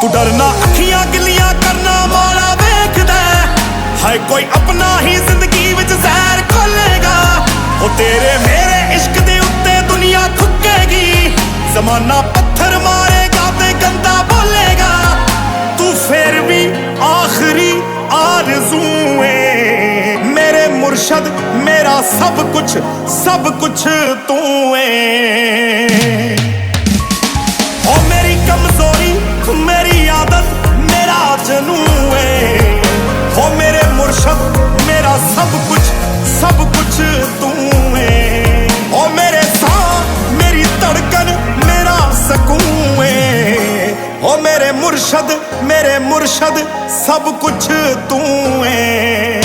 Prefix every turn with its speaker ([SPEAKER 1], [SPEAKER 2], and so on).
[SPEAKER 1] तू डरना अखियां गिलियां करना माड़ा वेखदा हाय कोई अपना ही जिंदगी विच जहर खोलेगा ओ तेरे मेरे इश्क दे उत्ते दुनिया थुकेगी जमाना पत्थर मारेगा ते गंदा बोलेगा तू फिर भी आखिरी आरज़ू है मेरे मुर्शद मेरा सब कुछ तू है ओ मेरी कमजोरी मेरी आदत मेरा जनू है ओ मेरे मुर्शद मेरा सब कुछ तू है ओ मेरे सांस मेरी धड़कन मेरा सकून है ओ मेरे मुर्शद सब कुछ तू है।